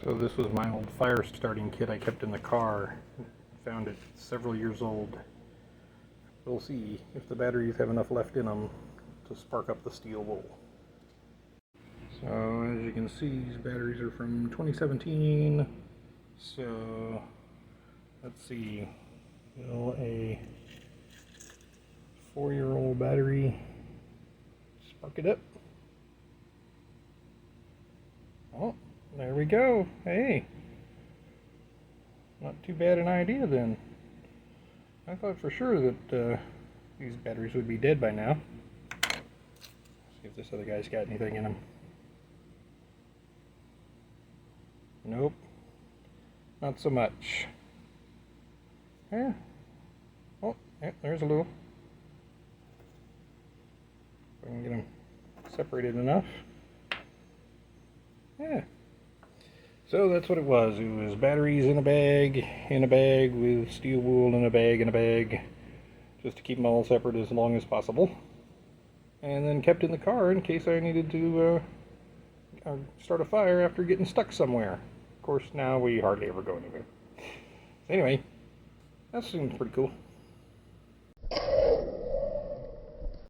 So this was my old fire starting kit I kept in the car. Found it several years old. We'll see if the batteries have enough left in them to spark up the steel wool. So as you can see, these batteries are from 2017. So let's see, will a 4-year-old battery spark it up? Oh, there we go. Hey, not too bad an idea then. I thought for sure that these batteries would be dead by now. See if this other guy's got anything in them. Nope, not so much. Yeah. Oh, yeah, there's a little. If I can get them separated enough. Yeah. So that's what it was. It was batteries in a bag with steel wool in a bag, just to keep them all separate as long as possible. And then kept in the car in case I needed to start a fire after getting stuck somewhere. Of course, now we hardly ever go anywhere. Anyway, that seems pretty cool.